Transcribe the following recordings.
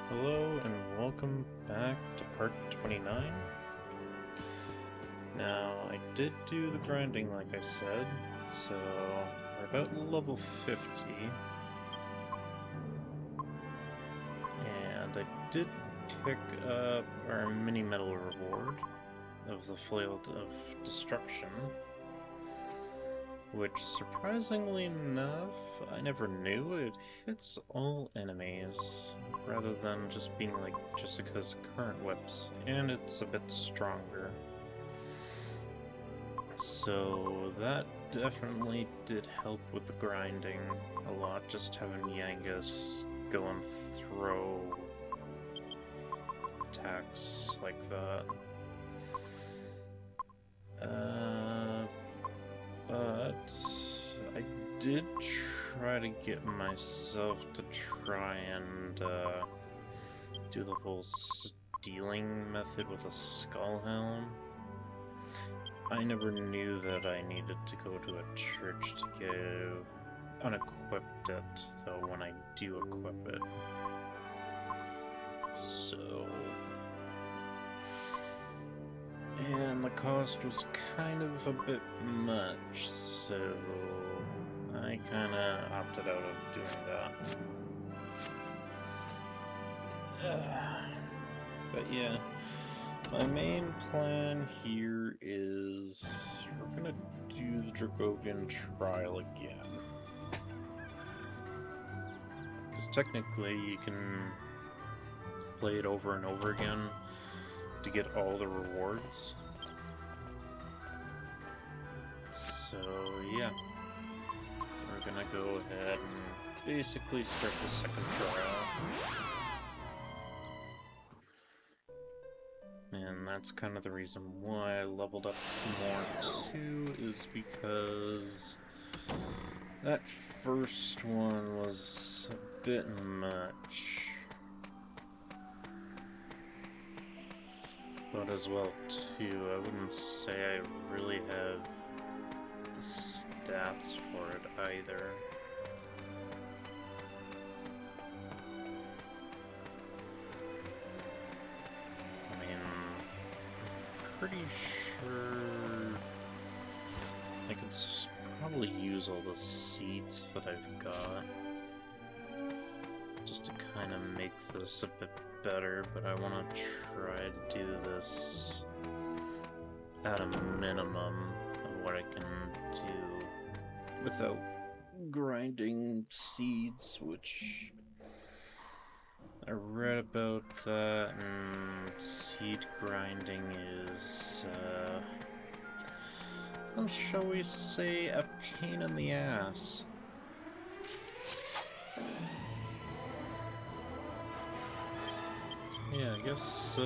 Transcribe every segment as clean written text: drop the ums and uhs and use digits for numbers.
Hello and welcome back to part 29. Now, I did do the grinding like I said, so we're about level 50. And I did pick up our mini medal reward of the Flail of Destruction, which, surprisingly enough, I never knew it hits all enemies, rather than just being like Jessica's current whips, and it's a bit stronger. So that definitely did help with the grinding a lot, just having Yangus go and throw attacks like that. But I did try to get myself to try and do the whole stealing method with a skull helm. I never knew that I needed to go to a church to go unequipped it, though when I do equip it. So... and the cost was kind of a bit much, so I kinda opted out of doing that. But yeah, my main plan here is we're gonna do the Dragovian trial again. Because technically you can play it over and over again to get all the rewards. So yeah, we're gonna go ahead and basically start the second trial. And that's kind of the reason why I leveled up more too, is because that first one was a bit much. But as well too, I wouldn't say I really have the stats for it either. I mean, I'm pretty sure I could probably use all the seeds that I've got just to kind of make this a bit better, but I want to try to do this at a minimum of what I can do without grinding seeds, which I read about that, and seed grinding is, well, shall we say, a pain in the ass. Yeah, I guess,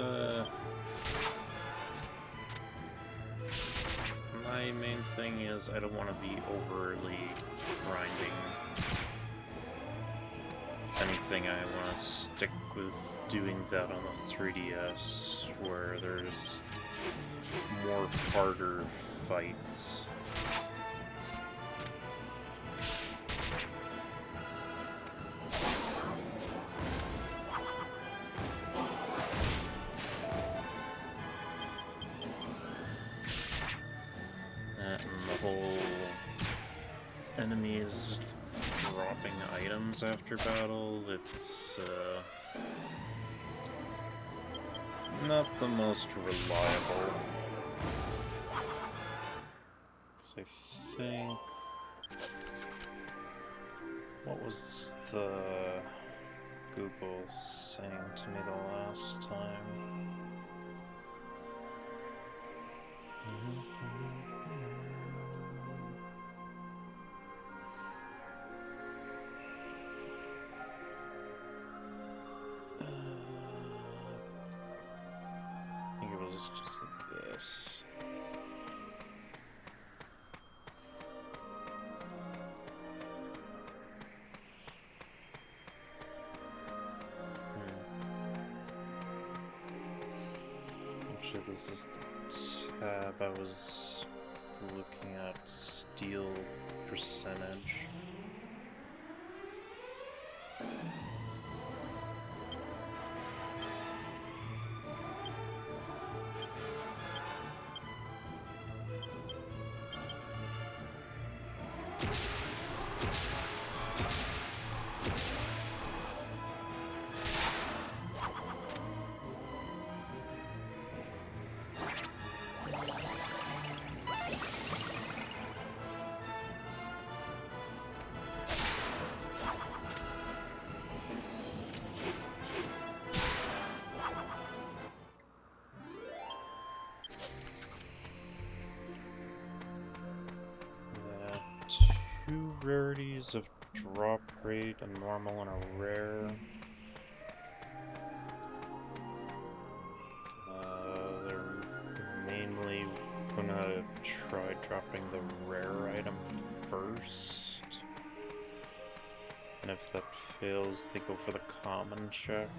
my main thing is I don't want to be overly grinding. If anything, I want to stick with doing that on the 3DS, where there's more harder fights. And the whole enemies dropping items after battle, it's not the most reliable. Because I think... what was the Google saying to me the last time? I think it was just this. Actually, this is the tab I was looking at, steal percentage. rarities of drop rate, a normal and a rare. They're mainly gonna try dropping the rare item first. And if that fails, they go for the common check.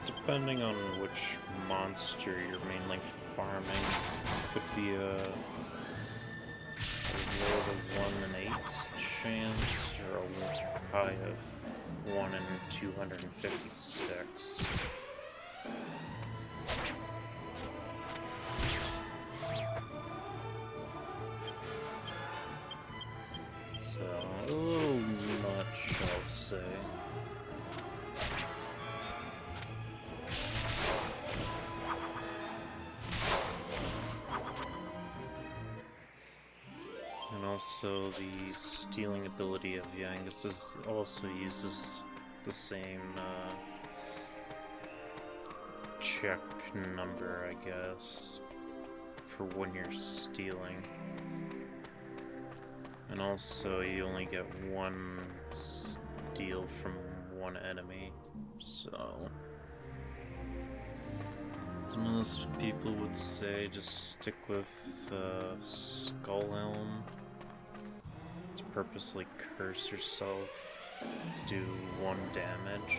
Depending on which monster you're mainly farming, could be as low as a 1 in 8 chance, or a high of 1 in 256. So, a little much, I'll say. Also, the stealing ability of Yangus also uses the same check number, I guess, for when you're stealing. And also, you only get one steal from one enemy, so most people would say just stick with Skullhelm. Purposely curse yourself to do 1 damage.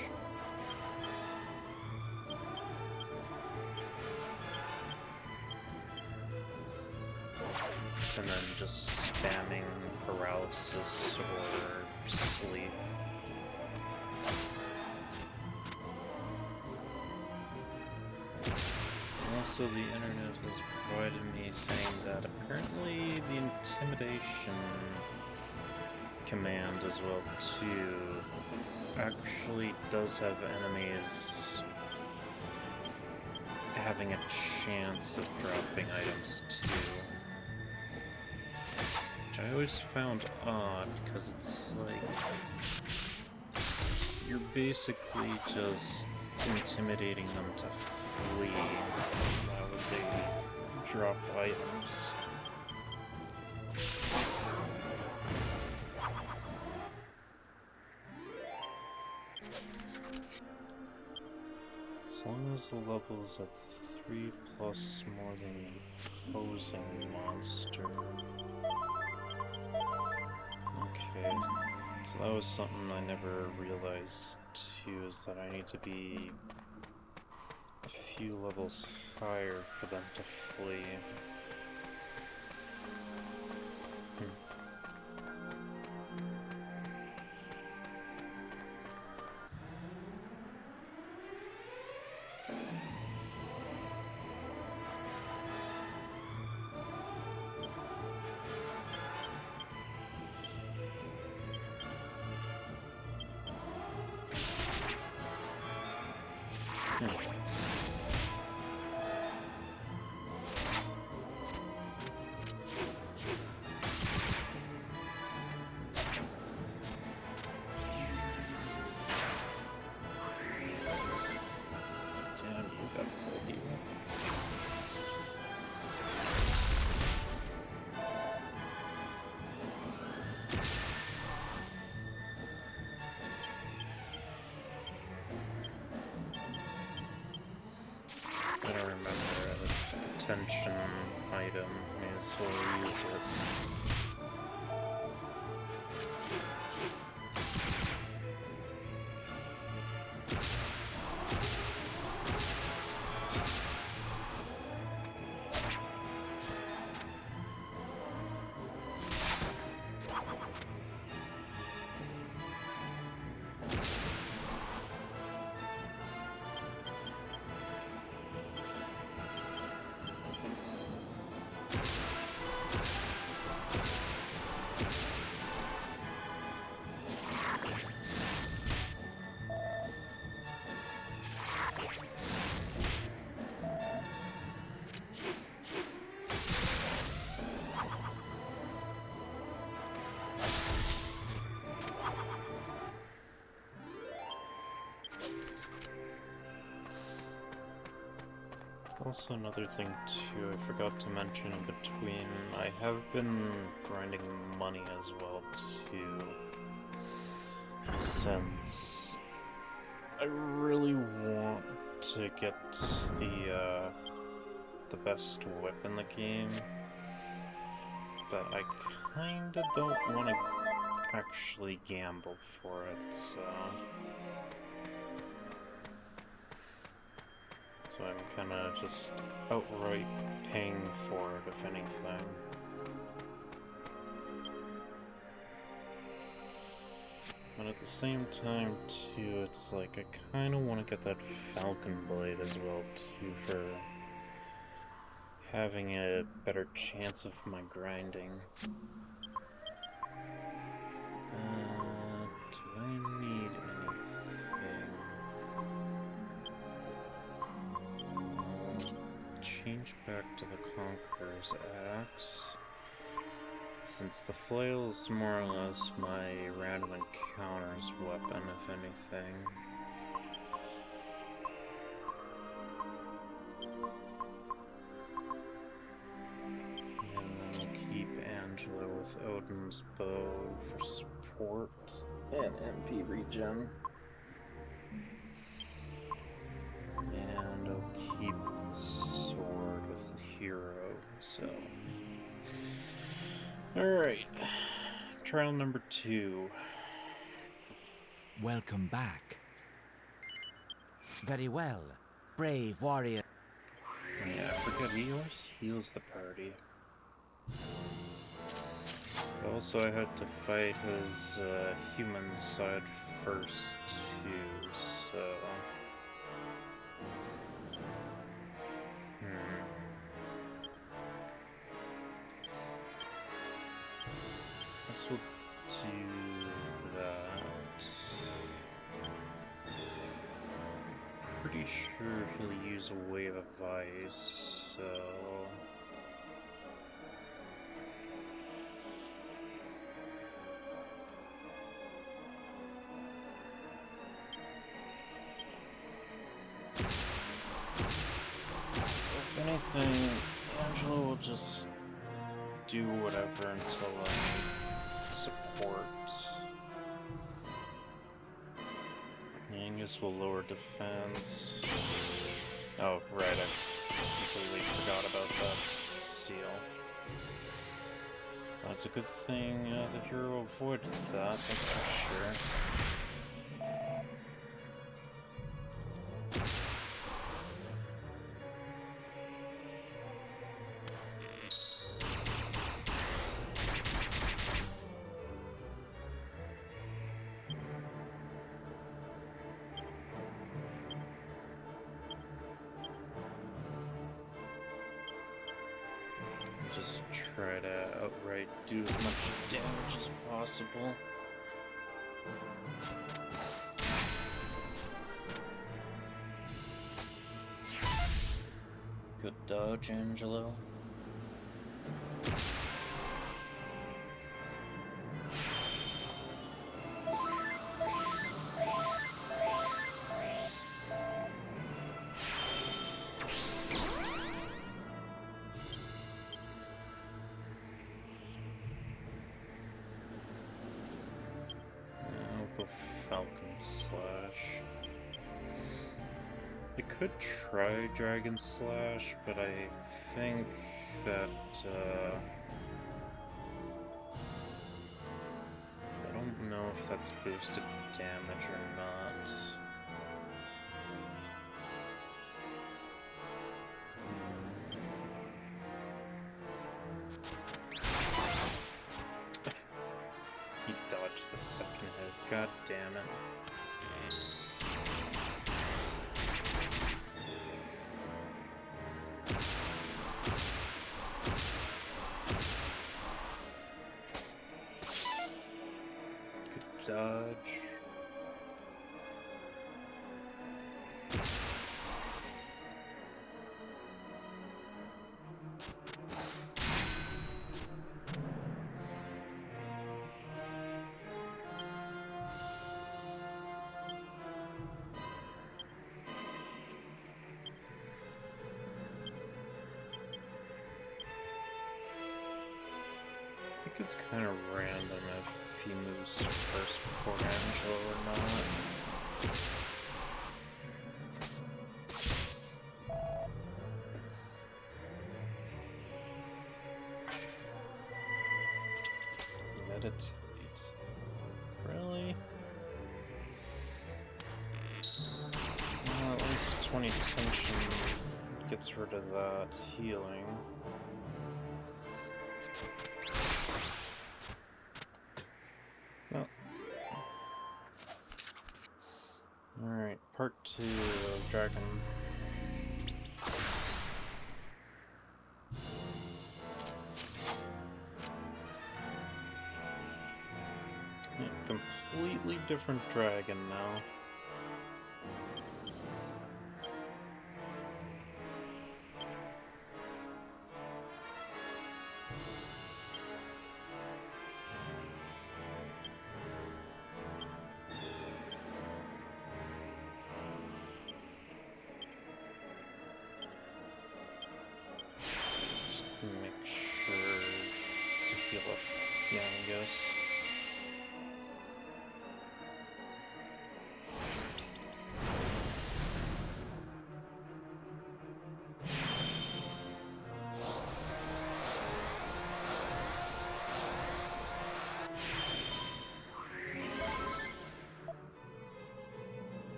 And then just spamming paralysis or sleep. Also, the internet has provided me saying that apparently the intimidation command as well too actually does have enemies having a chance of dropping items too, which I always found odd because it's like you're basically just intimidating them to flee. Why would they drop items? As long as the level is at 3 plus more than the opposing monster. Okay, so that was something I never realized too, is that I need to be a few levels higher for them to flee. I don't remember the tension item, so I'll use it. Also, another thing too, I forgot to mention in between, I have been grinding money as well too, since I really want to get the best whip in the game, but I kinda don't want to actually gamble for it, so I'm kinda just outright paying for it, if anything. But at the same time, too, it's like I kinda want to get that Falcon Blade as well, too, for having a better chance of my grinding. Do I need anything? Change back to the Conqueror's Axe, since the flail is more or less my random encounters weapon, if anything. And then we'll keep Angela with Odin's bow for support and MP regen. And I'll keep the sword with the hero, so. Alright. Trial number 2. Welcome back. Very well. Brave warrior. Yeah, I forget he always heals the party. Also, I had to fight his human side first, too, so. Guess we'll do that. Pretty sure he'll use a wave of ice, so. If anything, Angela will just do whatever until I support. Angus will lower defense. Oh, right, I completely forgot about that seal. That's a good thing the hero avoided that, that's for sure. Just try to outright do as much damage as possible. Good dodge, Angelo. Falcon Slash. I could try Dragon Slash, but I think that I don't know if that's boosted damage or not. He dodged the second hit. God damn it. Good dodge. it's kind of random if he moves first before Angela or not. Meditate. Really? Well, at least 20 tension gets rid of that healing. Alright, part 2 of Dragon. Yeah, completely different dragon now. Make sure to heal up Yangus.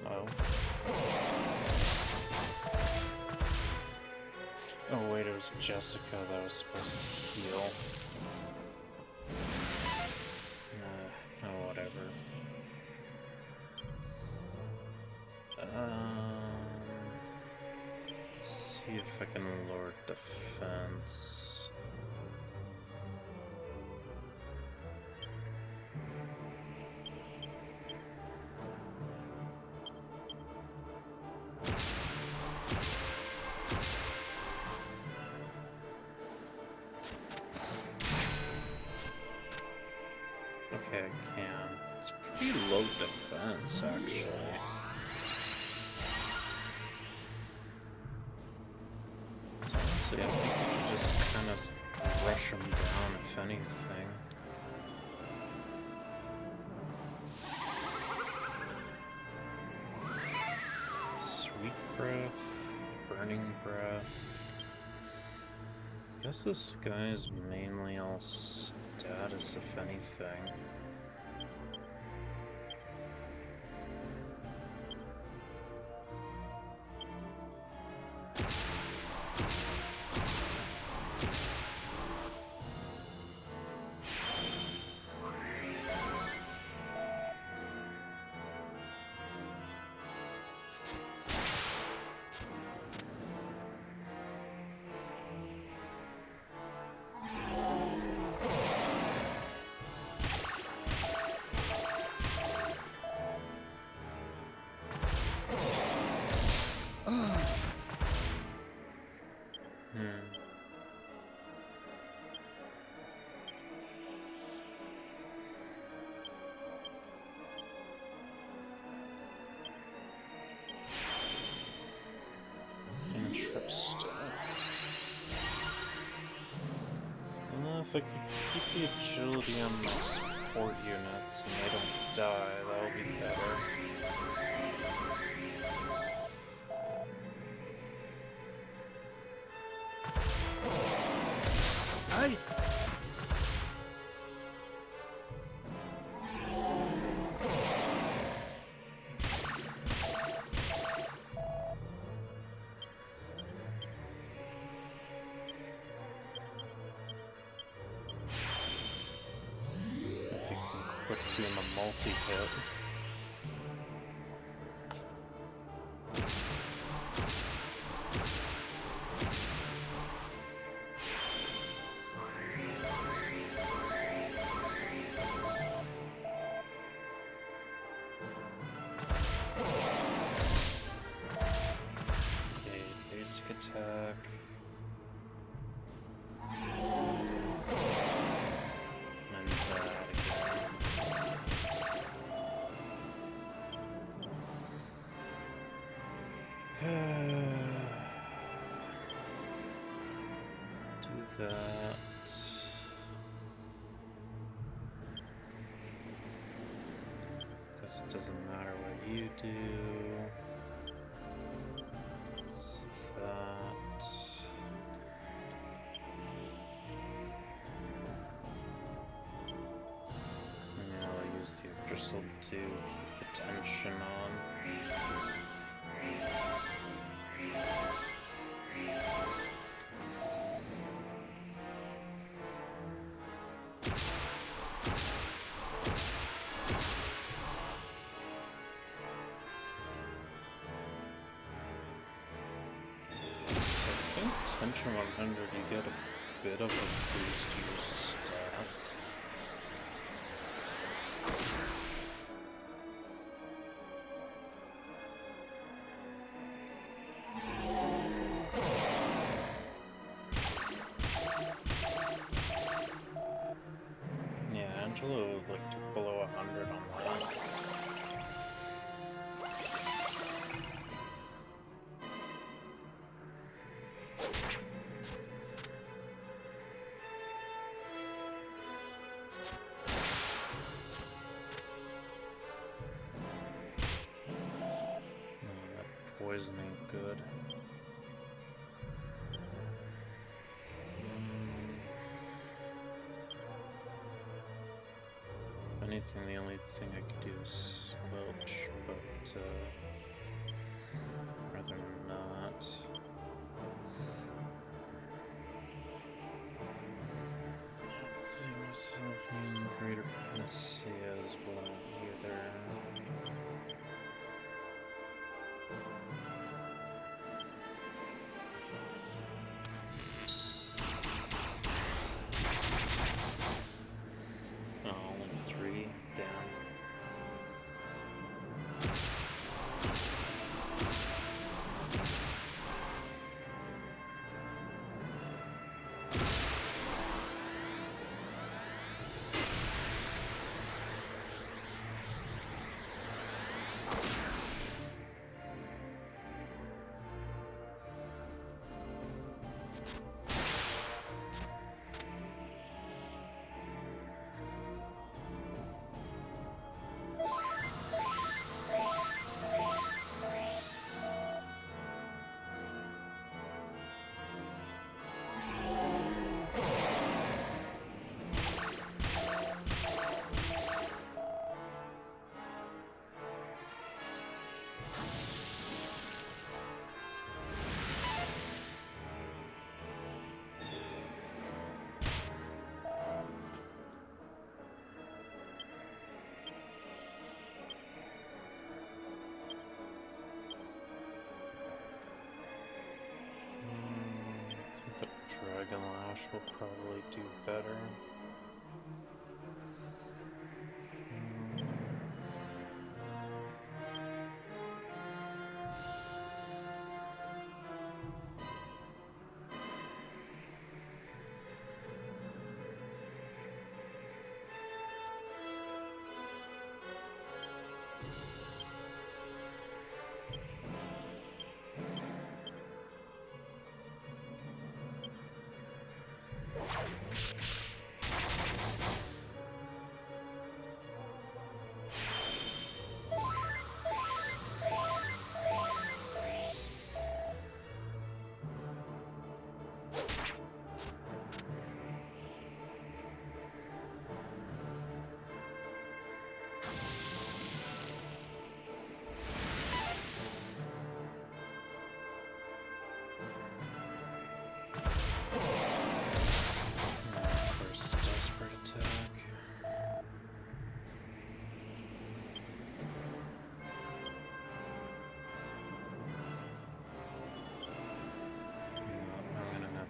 Oh. Oh wait, it was Jessica that was supposed to heal. Oh, whatever. Let's see if I can lower defense. Okay, I can. It's pretty low defense, actually. So honestly, I think we should just kind of rush him down, if anything. Sweet breath, burning breath. I guess this guy is mainly all status, if anything. Interesting. If I could keep the agility on my support units and they don't die, that would be better. Hey! Quit doing a multi-hit. Okay, basic attack. And that again. Do that. This doesn't matter what you do. Is that... Now I'll use the Yggdrasil to keep the tension on. Tension 100, you get a bit of a boost to your stats. Yeah, Angelo like took below 100 on that. Poison ain't good. If anything, the only thing I could do is squelch, but rather not. I don't see myself needing greater panacea as well either. Dragon Lash will probably do better.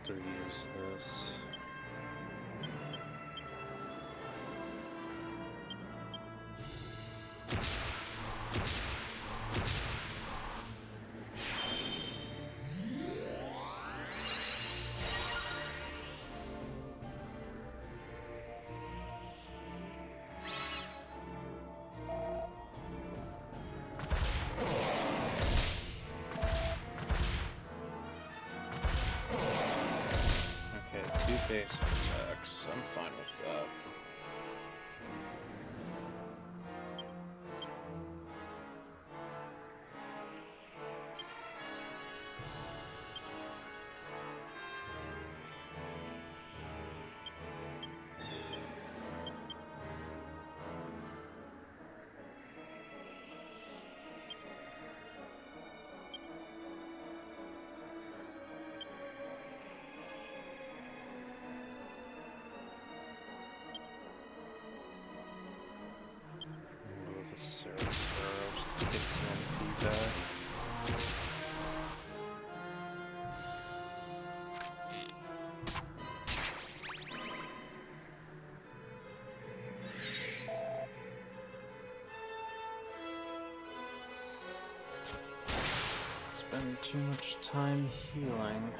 To use this. Base attacks. I'm fine with that. the Cerasaro just to get some feedback. Spend too much time healing.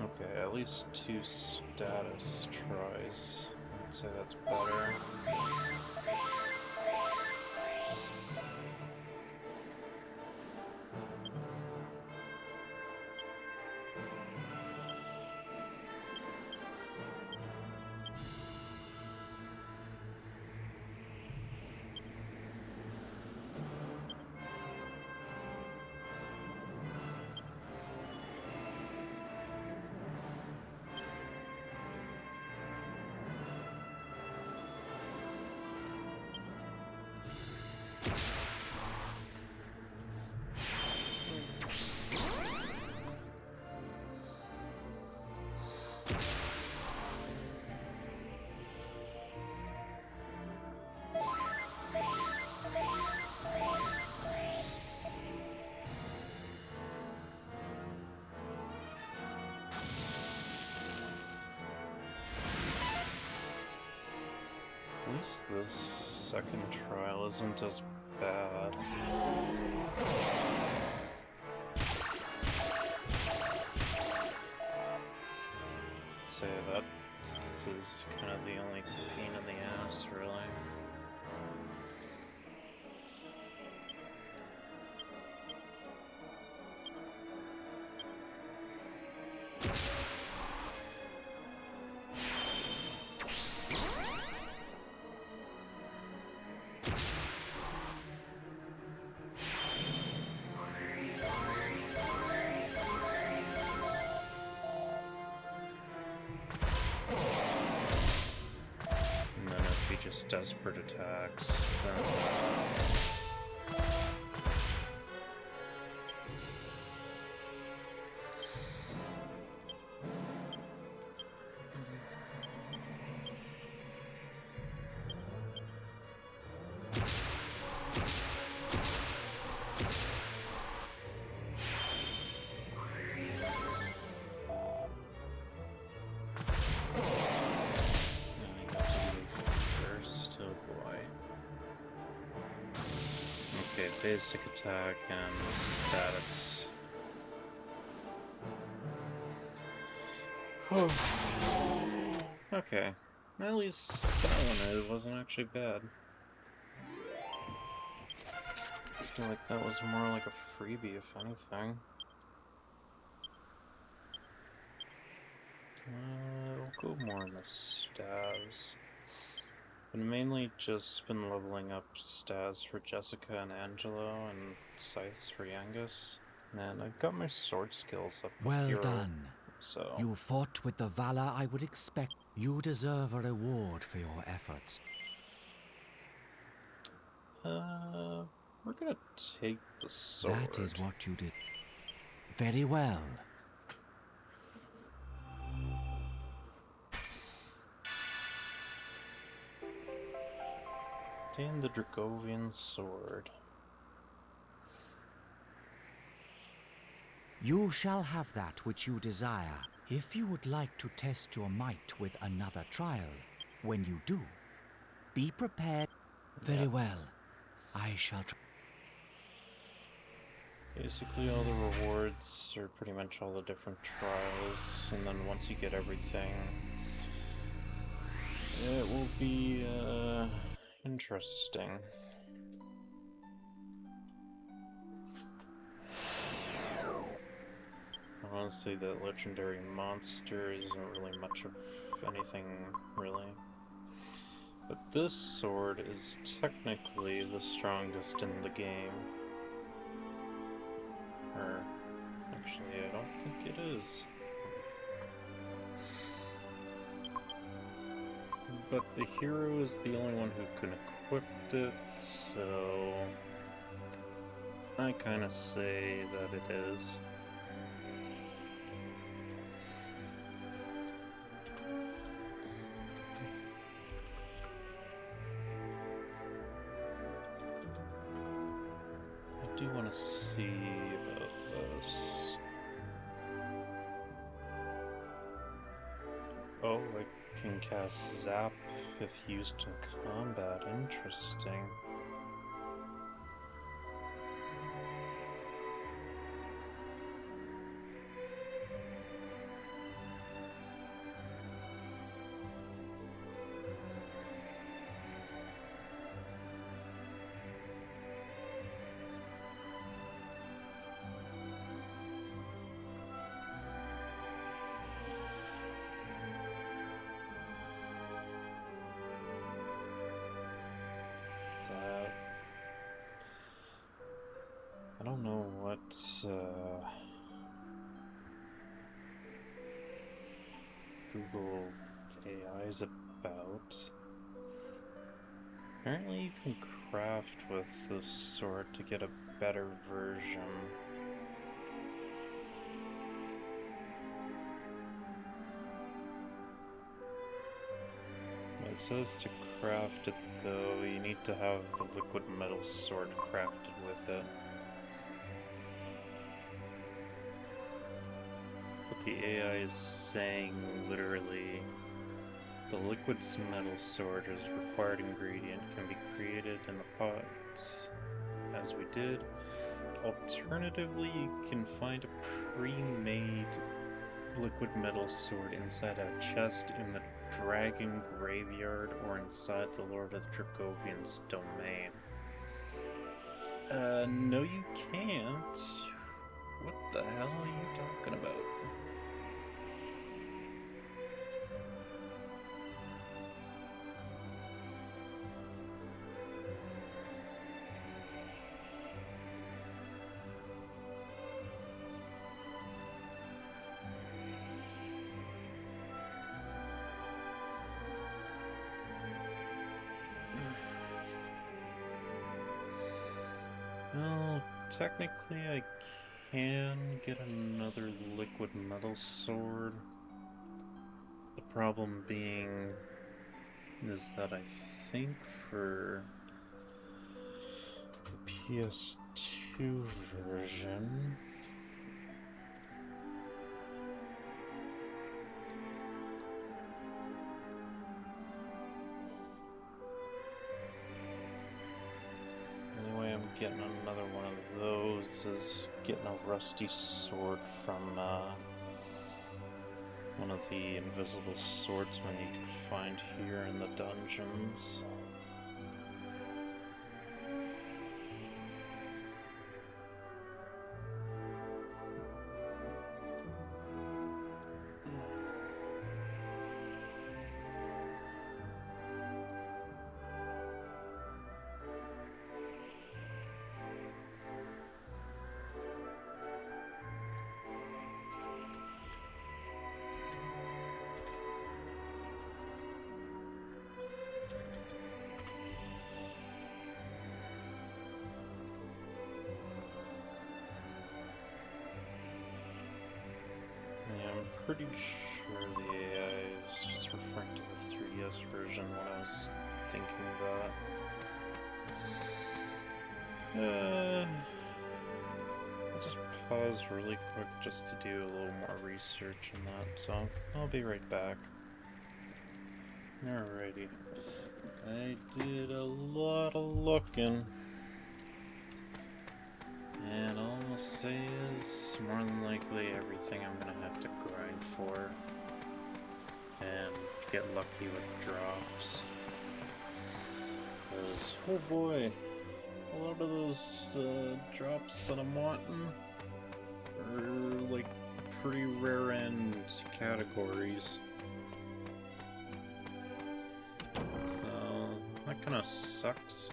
Okay, at least 2 status tries. I'd say that's better. At least this second trial isn't as bad. I'd say that is kind of the only pain in the ass, really. Just desperate attacks, then basic attack and status. Okay, at least that one it wasn't actually bad. I feel like that was more like a freebie, if anything. We'll go more in the stabs. But mainly just been leveling up stats for Jessica and Angelo, and scythes for Yangus. And I've got my sword skills up. Well done. So You fought with the valor I would expect. You deserve a reward for your efforts. we're gonna take the sword. That is what you did. Very well. Obtain the Dragovian sword. You shall have that which you desire. If you would like to test your might with another trial, when you do, be prepared. Very well. I shall try. Basically all the rewards are pretty much all the different trials, and then once you get everything, it will be, interesting. Honestly, the legendary monster isn't really much of anything, really. But this sword is technically the strongest in the game. Or, actually, I don't think it is. But the hero is the only one who can equip it, so I kind of say that it is. I do want to see about this. Oh, I can cast Zap if used in combat. Interesting. I don't know what Google AI is about. Apparently you can craft with this sword to get a better version. It says to craft it though, you need to have the liquid metal sword crafted with it. What the AI is saying literally, the liquid metal sword as a required ingredient can be created in the pot as we did. Alternatively, you can find a pre-made liquid metal sword inside a chest in the Dragon Graveyard or inside the Lord of the Dracovian's domain. No you can't. What the hell are you talking about? Well, technically I can get another liquid metal sword. The problem being is that I think for the PS2 version, getting another one of those is getting a rusty sword from one of the invisible swordsmen you can find here in the dungeons. Pretty sure the AI is just referring to the 3DS version when I was thinking that. I'll just pause really quick just to do a little more research on that, so I'll be right back. Alrighty. I did a lot of looking. And all I'll say is, more than likely, everything I'm gonna have to grind for and get lucky with drops. Because, oh boy, a lot of those drops that I'm wanting are like pretty rare end categories. So, that kinda sucks.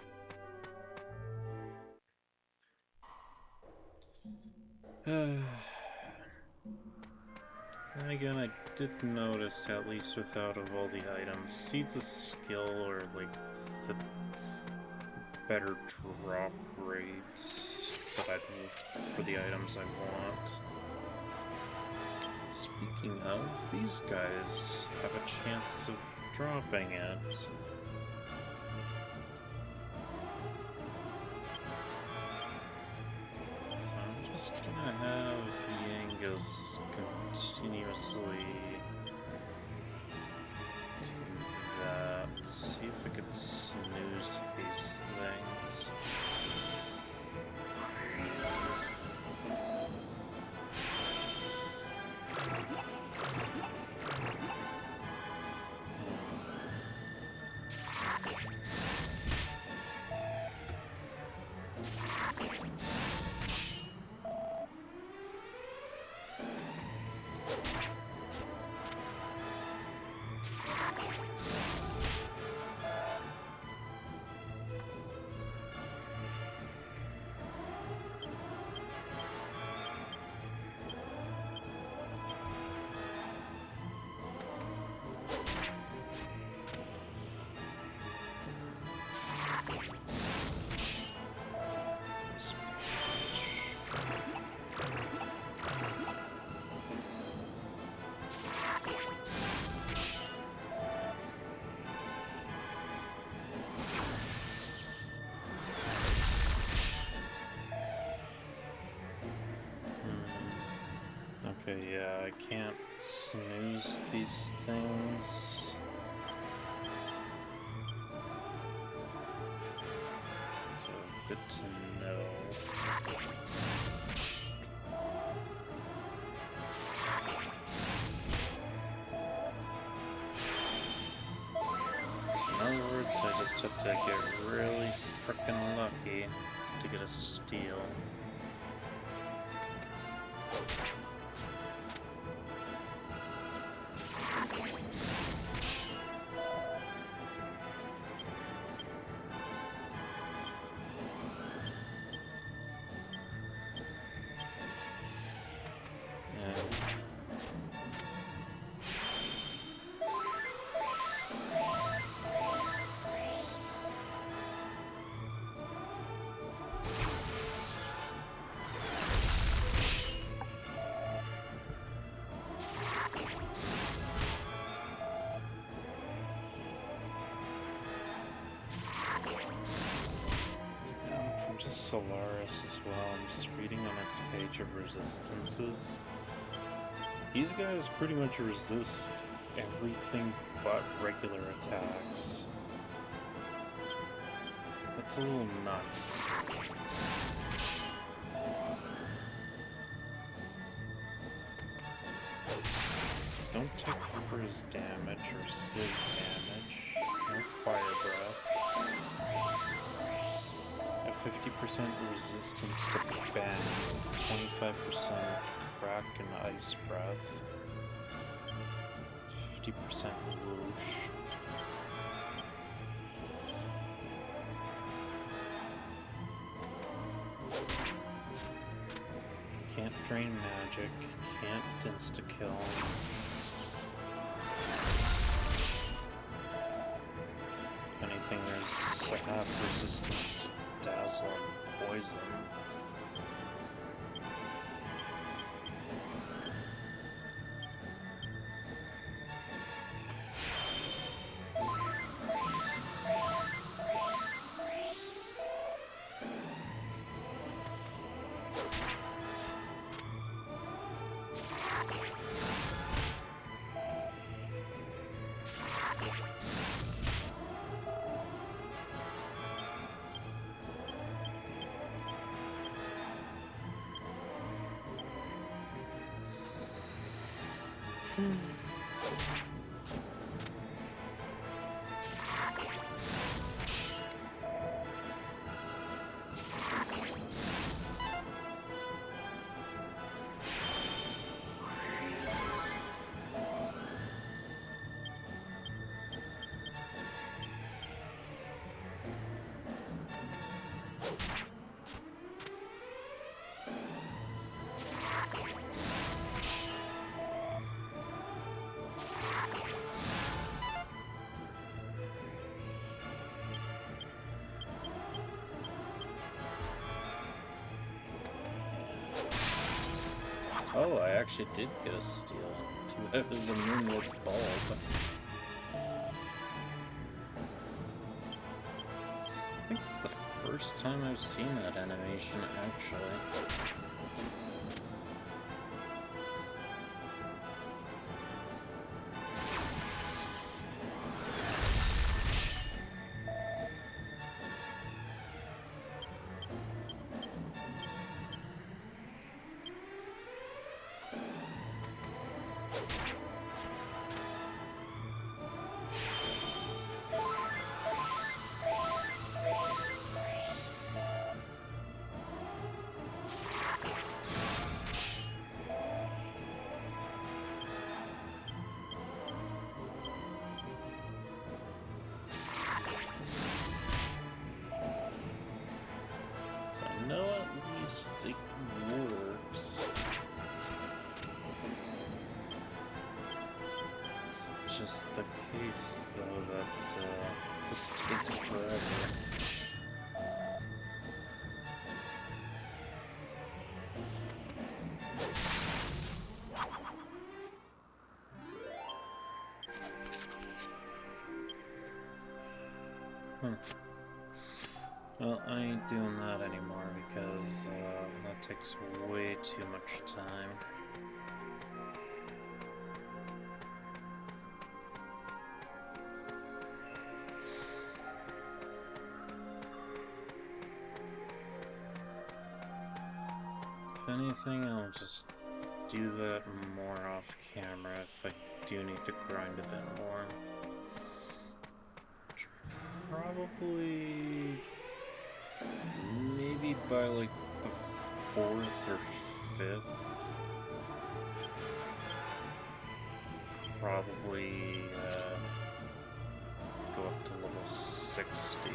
And again, I did notice, at least without of all the items, Seeds of Skill or like the better drop rates that I'd need for the items I want. Speaking of, these guys have a chance of dropping it. So I'm just gonna have Yangas continuously do that. See if I could snooze these things. Okay, yeah, I can't snooze these things. So, good to know. So in other words, I just have to get really frickin' lucky to get a steal. Solaris as well. I'm just reading on its page of resistances. These guys pretty much resist everything but regular attacks. That's a little nuts. Don't take Frizz damage or Sizz damage. No Fire Breath. 50% resistance to ban, 25% crack and ice breath, 50% whoosh. Can't drain magic, can't insta-kill. If anything, there's a half resistance to dazzle and poison. Oh, I actually did get a steal. It was a moonlit bulb. I think it's the first time I've seen that animation, actually. No, at least it works. It's just the case, though, that this takes forever. Well, I ain't doing that anymore because that takes way too much time. If anything, I'll just do that more off camera if I do need to grind a bit more. Which probably... maybe by like the 4th or 5th. Probably go up to level 60.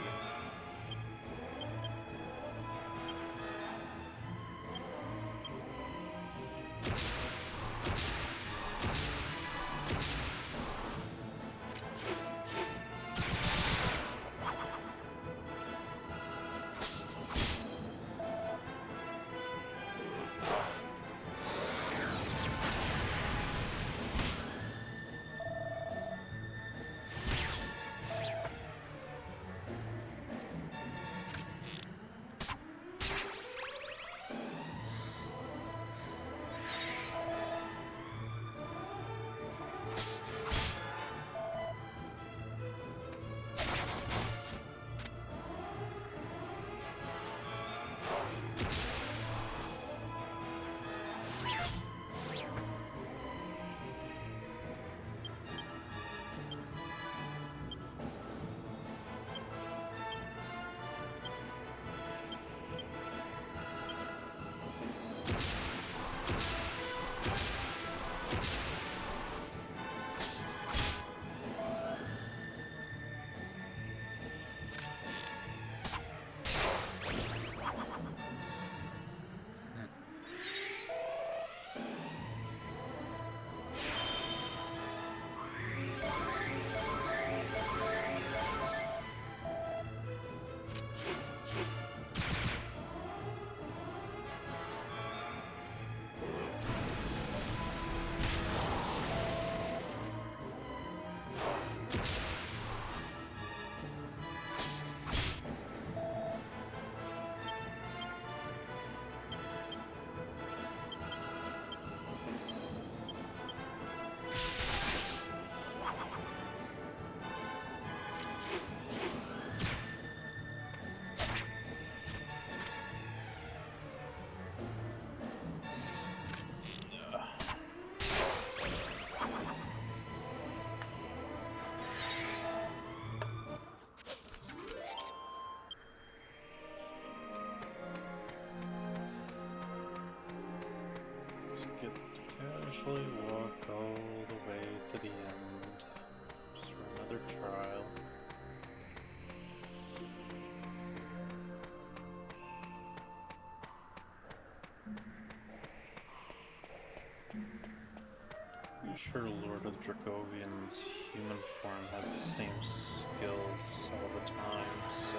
Get to casually walk all the way to the end, just for another trial. I'm sure Lord of Dracovian's human form has the same skills all the time, so...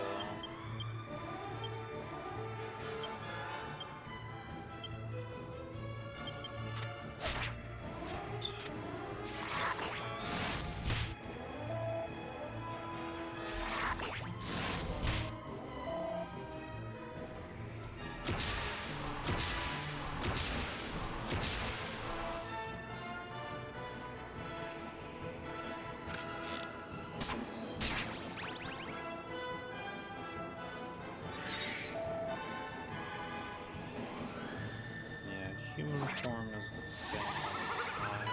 human form is the same all the time.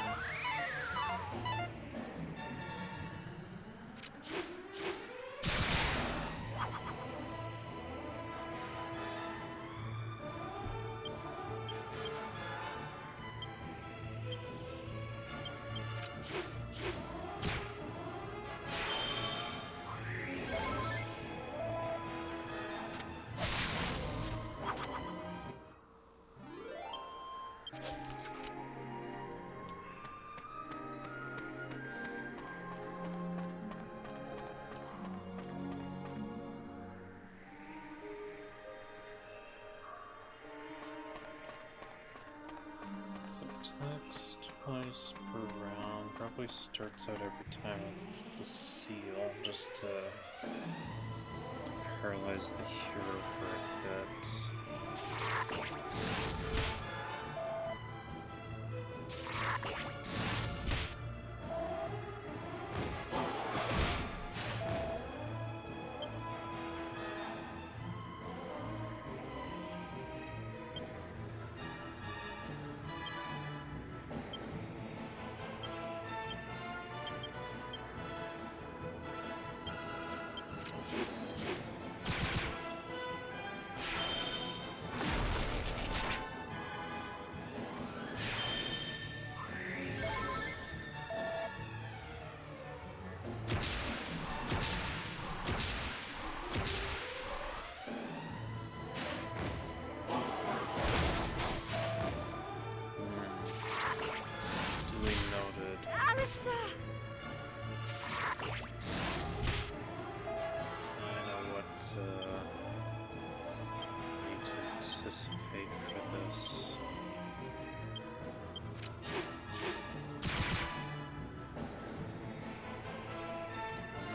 Twice per round. Probably starts out every time with the seal, just to paralyze the hero for a bit. Anticipate for this.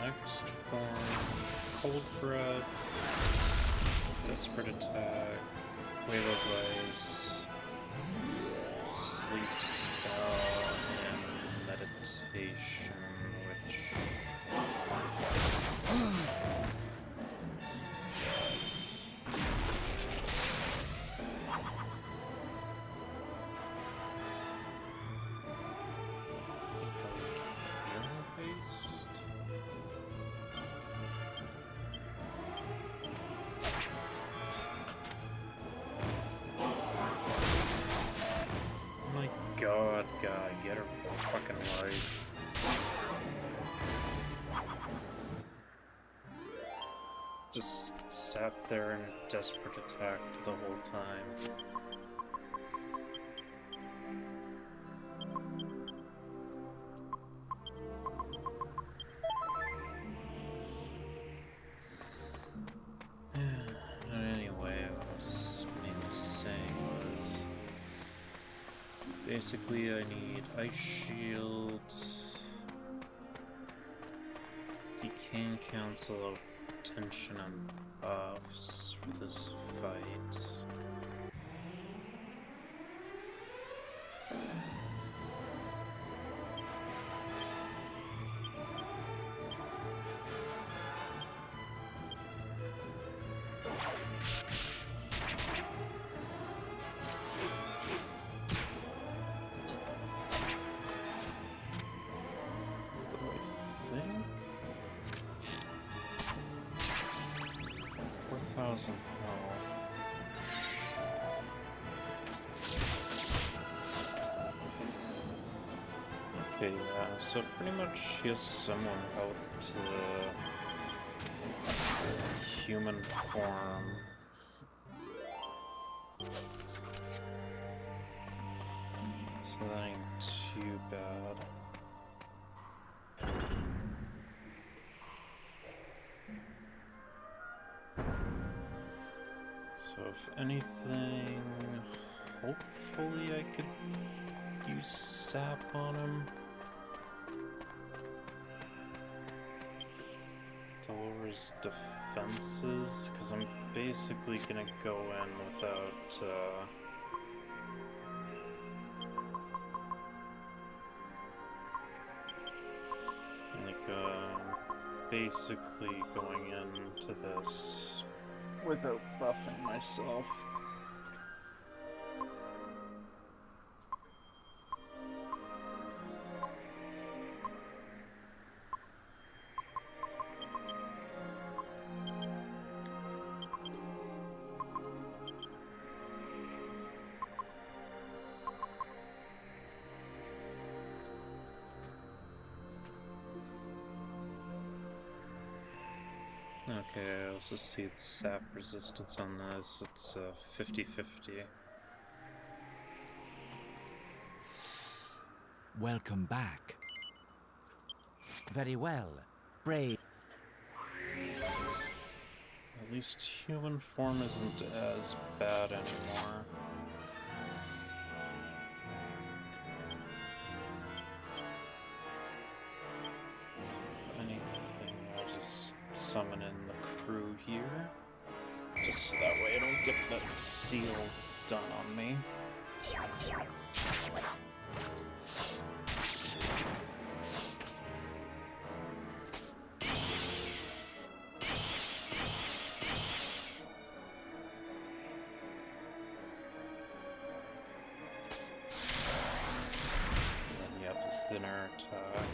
Next form, Cold Breath, Desperate Attack, Wave of Ice, Sleep Spell, and Meditation, which... God, guy, get her fucking life. Just sat there and desperate attacked the whole time. Anyway, what I was mainly saying was... basically, I need Ice Shield. He can cancel out tension and buffs for this fight. Health. Okay, yeah, so pretty much he has similar health to human form. So that ain't too bad. So if anything, hopefully I could use sap on him to lower his defenses, because I'm basically gonna go in without basically going into this without buffing myself. Okay, let's just see the sap resistance on this. It's 50-50. Welcome back. Very well. Brave. At least human form isn't as bad anymore. So if anything, I'll just summon in the crew here. Just so that way I don't get that seal done on me. Thinner attack.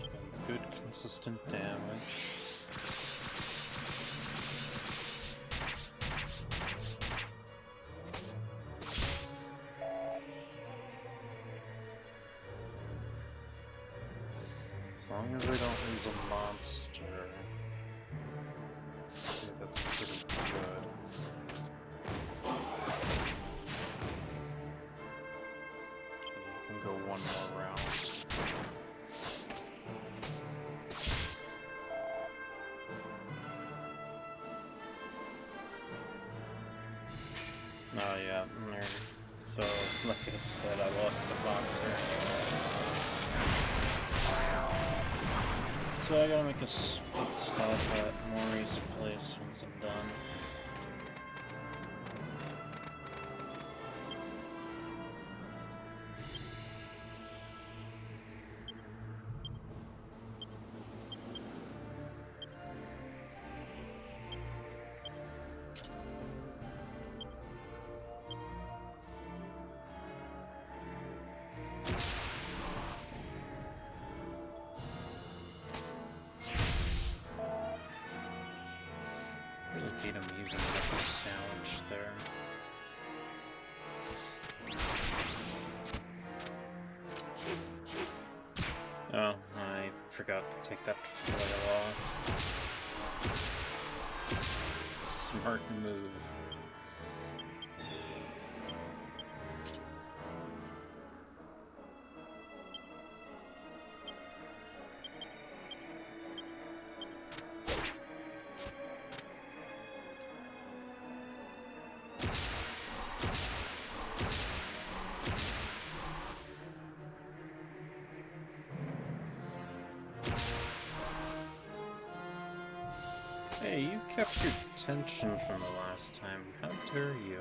Okay, good consistent damage. As long as I don't lose a monster, okay, that's pretty good. Okay, you can go one more round. Oh yeah, so like I said, I lost a monster. So I gotta make a split stop at Mori's place once I'm done. Hate him using the sandwich there. Oh, I forgot to take that flail off. Smart move. Hey, you kept your tension from the last time. How dare you?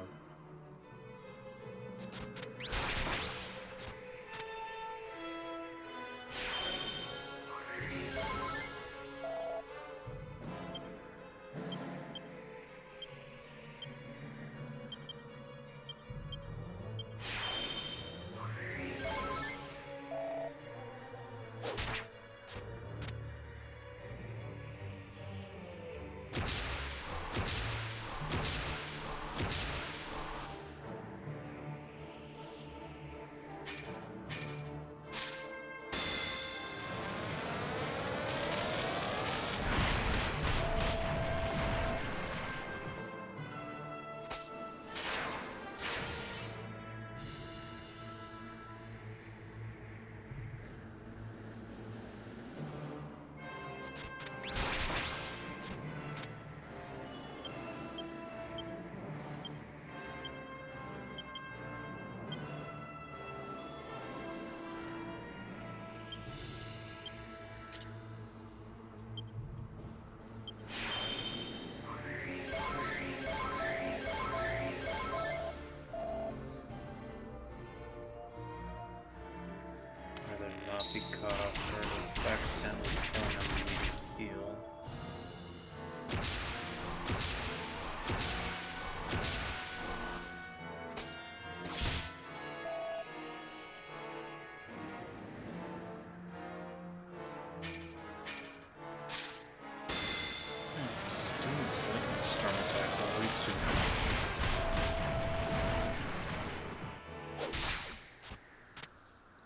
Not be caught off guard with accidentally killing him when you heal.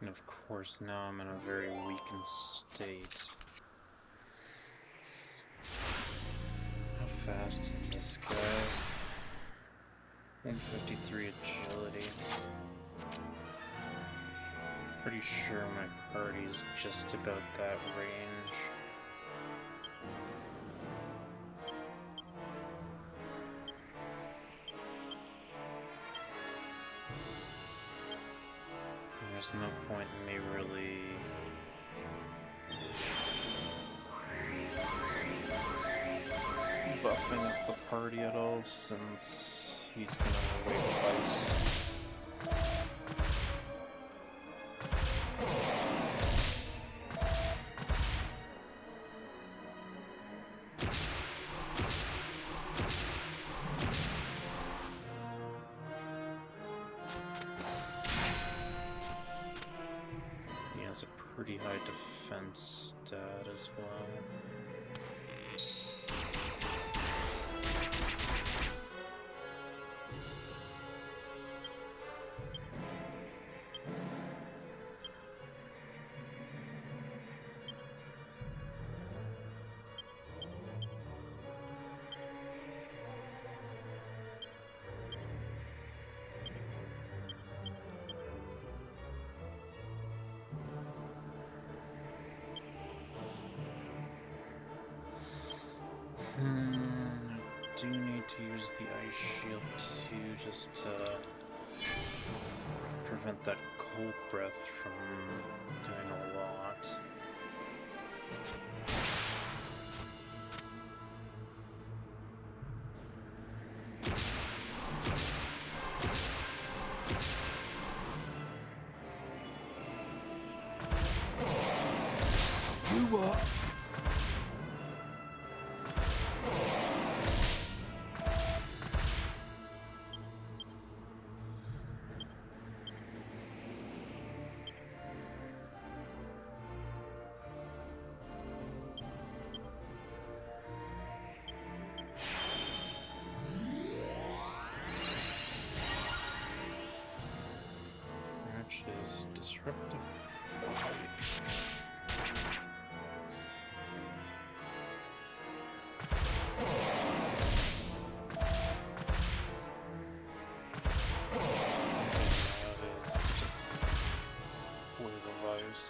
And of course, now I'm in a very weakened state. How fast is this guy? 153 agility. Pretty sure my party's just about that range. There's no point in me really buffing up the party at all, since he's gonna wave ice. He has a pretty high defense stat as well. I do need to use the ice shield too, just to prevent that cold breath from doing a lot. You what? Which is disruptive. That is just wave of ice.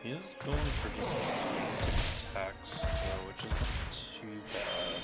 He is going for just basic attacks though, which isn't too bad.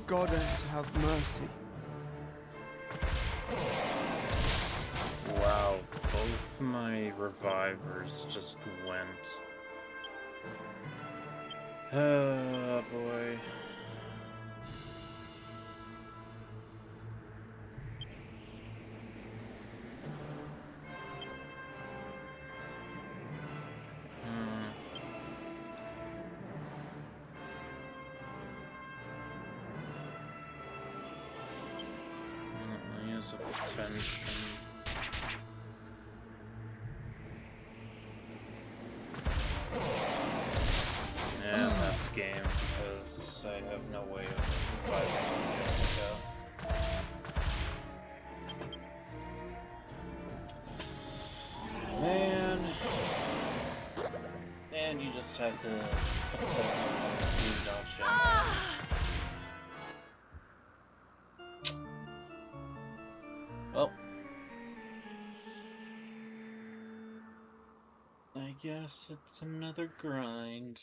Goddess, have mercy. Wow, both my revivers just went. Oh boy. Of attention. And that's game because I have no way of reviving Jessica. Man. And you just had to put something on the team, don't you? Well, I guess it's another grind.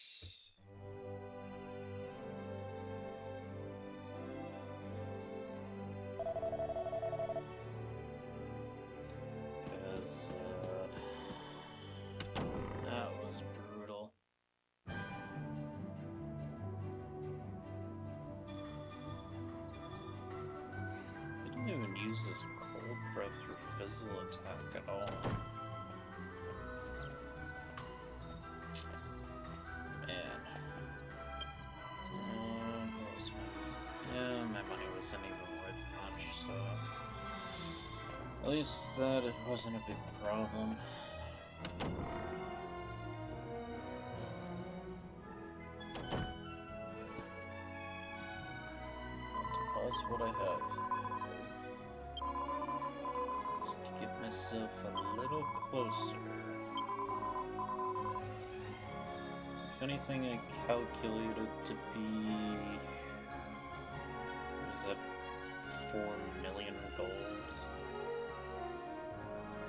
Because, that was brutal. I didn't even use his cold breath or fizzle attack at all. Man. What was my money wasn't even worth much, so at least that it wasn't a big problem. Pause what I have. Just to get myself a little closer. If anything, I calculated to be... what is that? 4 million gold?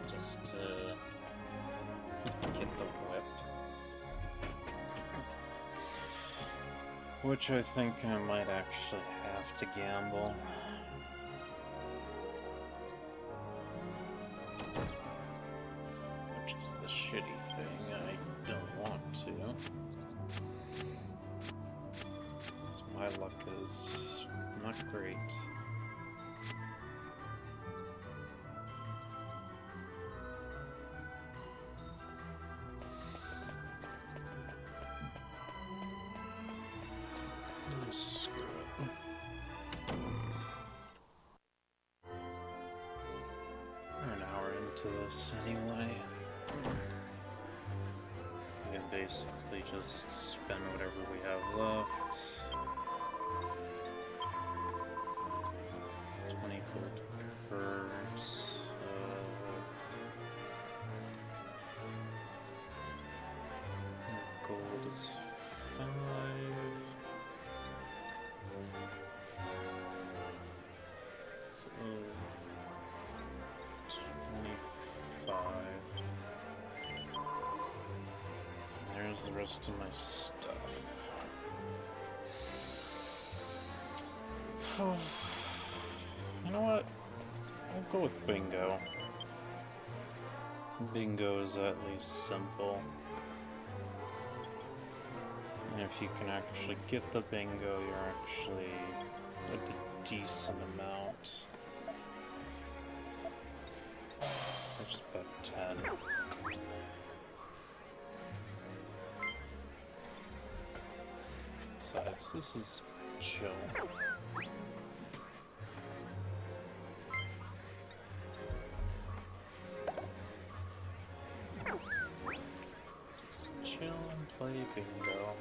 Just to get the whip. Which I think I might actually have to gamble. Which is the shitty thing. I don't want to. Because my luck is not great. Screw it. We're an hour into this anyway. We can basically just spend whatever we have left. 20 gold purse. Gold is 5. So 25. There's the rest of my stuff. You know what? I'll go with bingo. Bingo is at least simple. And if you can actually get the bingo, you're actually at a decent amount. Which is about 10. Besides, this is chill. Just chill and play bingo.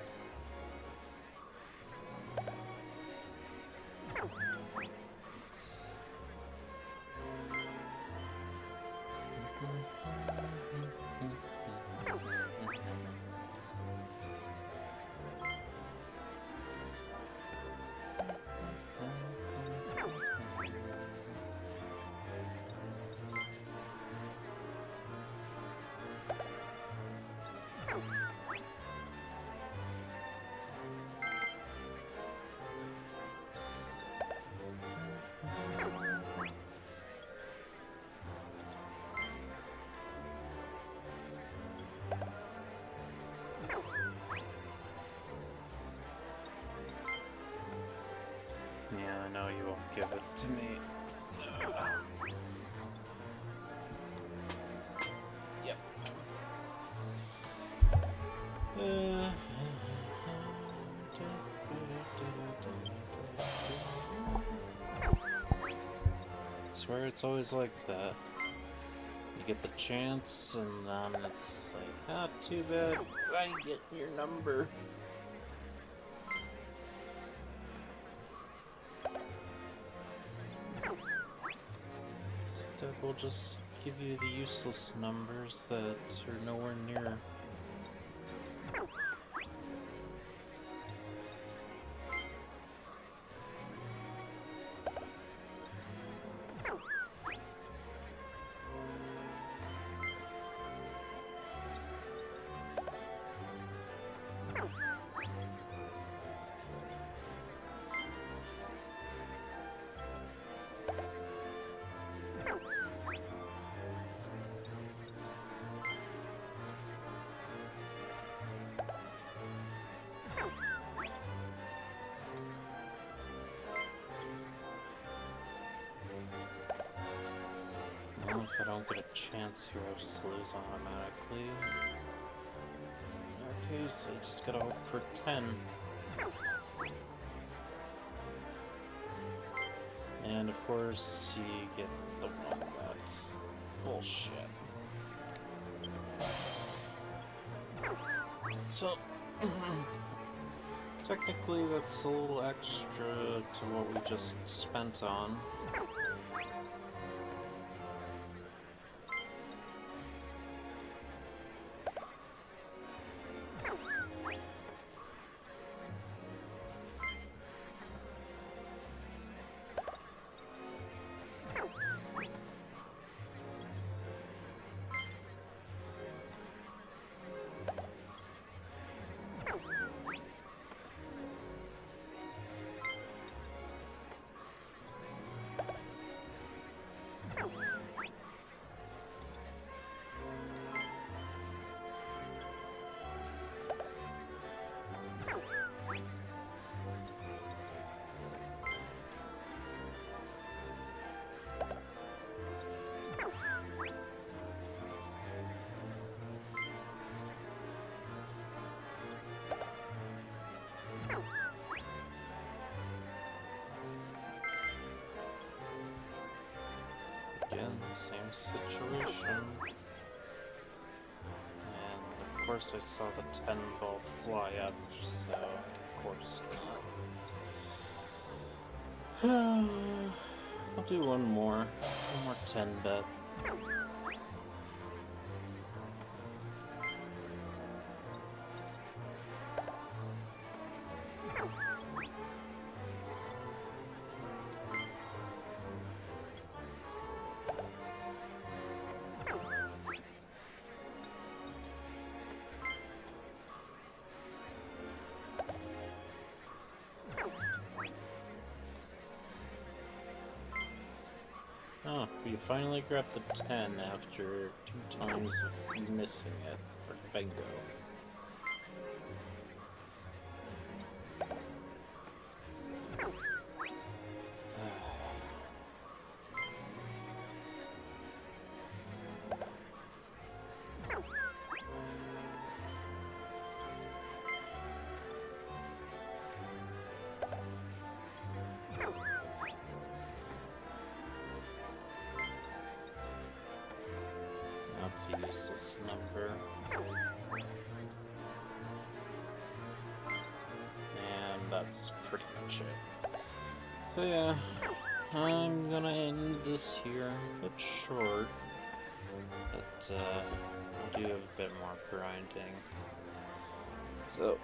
Yeah, I know you won't give it to me. Yep. Swear it's always like that. You get the chance, and then it's like, ah, too bad. I get your number. Instead, we'll just give you the useless numbers that are nowhere near. if I don't get a chance here, I'll just lose automatically. Okay, so you just gotta hope for 10. And of course, you get the one that's bullshit. So, technically that's a little extra to what we just spent on. Again, same situation. And of course I saw the 10 ball fly up, so of course not. I'll do one more 10 bet. Oh, we finally grabbed the 10 after 2 times of missing it for the bingo. That's a useless number. And that's pretty much it. So yeah, I'm gonna end this here. A bit short, but I'll do a bit more grinding. So,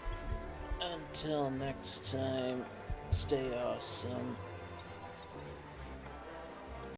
until next time, stay awesome.